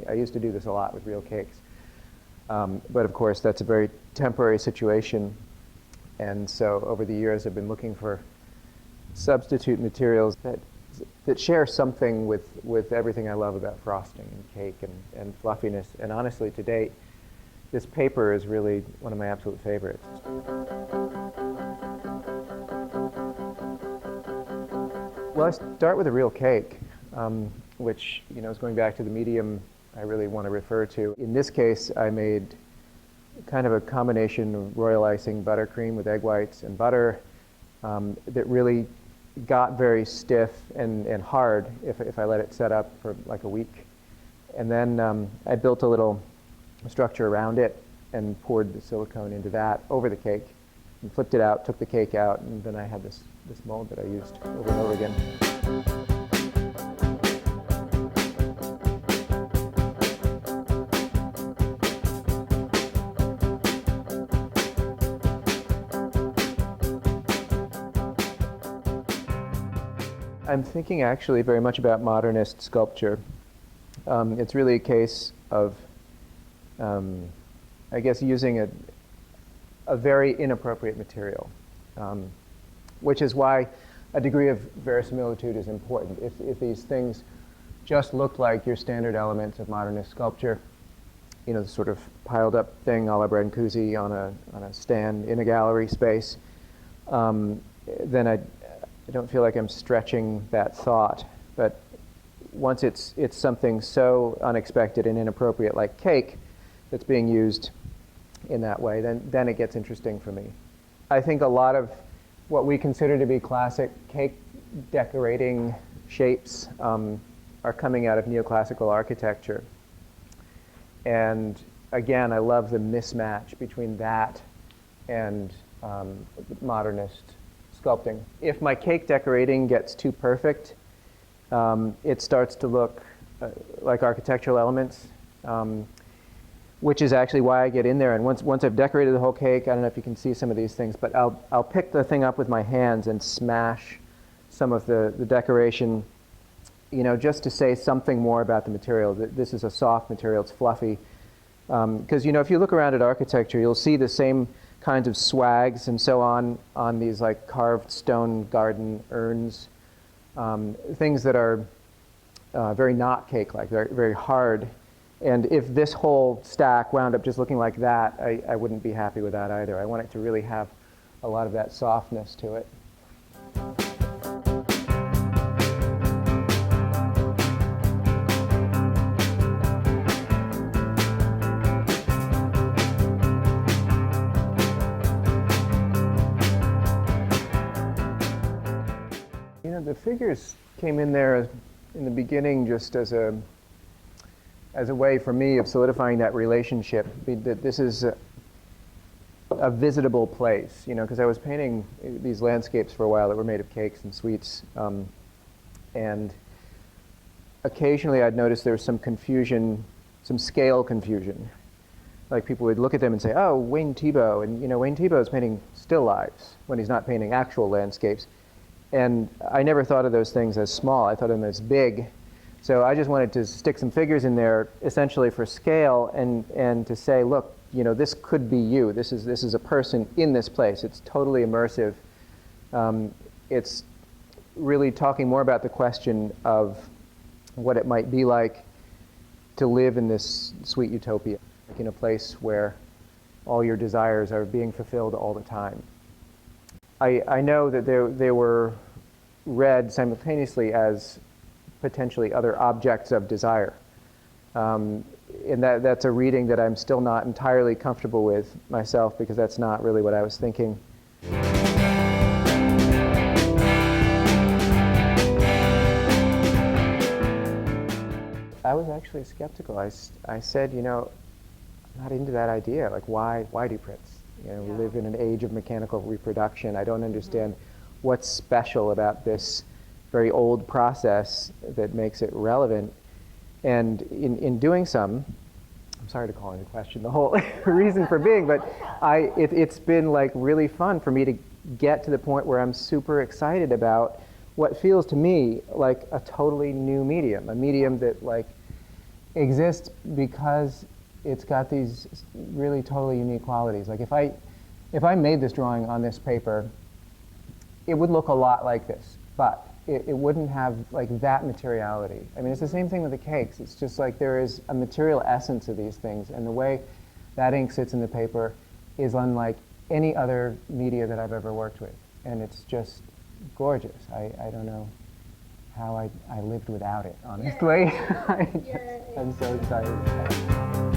I used to do this a lot with real cakes. But of course, that's a very temporary situation. And so over the years, I've been looking for substitute materials that share something with everything I love about frosting and cake and fluffiness. And honestly, to date, this paper is really one of my absolute favorites. Well, I start with a real cake, which, is going back to the medium I really want to refer to. In this case, I made kind of a combination of royal icing buttercream with egg whites and butter that really got very stiff and hard if I let it set up for like a week. And then I built a little structure around it and poured the silicone into that over the cake and flipped it out, took the cake out, and then I had this mold that I used over and over again. I'm thinking actually very much about modernist sculpture. It's really a case of, I guess, using a very inappropriate material, which is why a degree of verisimilitude is important. If these things just looked like your standard elements of modernist sculpture, the sort of piled up thing a la Brancusi on a stand in a gallery space, then I don't feel like I'm stretching that thought. But once it's something so unexpected and inappropriate like cake that's being used in that way, then it gets interesting for me. I think a lot of what we consider to be classic cake decorating shapes are coming out of neoclassical architecture. And again, I love the mismatch between that and modernist sculpting. If my cake decorating gets too perfect, it starts to look like architectural elements, which is actually why I get in there. And once I've decorated the whole cake, I don't know if you can see some of these things, but I'll pick the thing up with my hands and smash some of the decoration, just to say something more about the material. This is a soft material, it's fluffy. Because, if you look around at architecture, you'll see the same kinds of swags and so on these like carved stone garden urns, things that are very not cake-like, very, very hard. And if this whole stack wound up just looking like that, I wouldn't be happy with that either. I want it to really have a lot of that softness to it. The figures came in there in the beginning just as a way for me of solidifying that relationship, that this is a visitable place, because I was painting these landscapes for a while that were made of cakes and sweets, and occasionally I'd notice there was some confusion, some scale confusion. Like people would look at them and say, oh, Wayne Thiebaud, and Wayne Thiebaud is painting still lifes when he's not painting actual landscapes. And I never thought of those things as small. I thought of them as big. So I just wanted to stick some figures in there essentially for scale and to say, look, this could be you. This is a person in this place. It's totally immersive. It's really talking more about the question of what it might be like to live in this sweet utopia, like in a place where all your desires are being fulfilled all the time. I know that they were read simultaneously as potentially other objects of desire. And that's a reading that I'm still not entirely comfortable with myself, because that's not really what I was thinking. I was actually skeptical. I said, I'm not into that idea. Like, why do prints? We live in an age of mechanical reproduction. I don't understand what's special about this very old process that makes it relevant. And in doing some, I'm sorry to call into question the whole reason for being, but it's been like really fun for me to get to the point where I'm super excited about what feels to me like a totally new medium, a medium that like exists because it's got these really totally unique qualities. Like if I made this drawing on this paper, it would look a lot like this, but it wouldn't have like that materiality. I mean, it's the same thing with the cakes. It's just like there is a material essence of these things, and the way that ink sits in the paper is unlike any other media that I've ever worked with. And it's just gorgeous. I don't know how I lived without it, honestly. I'm so excited.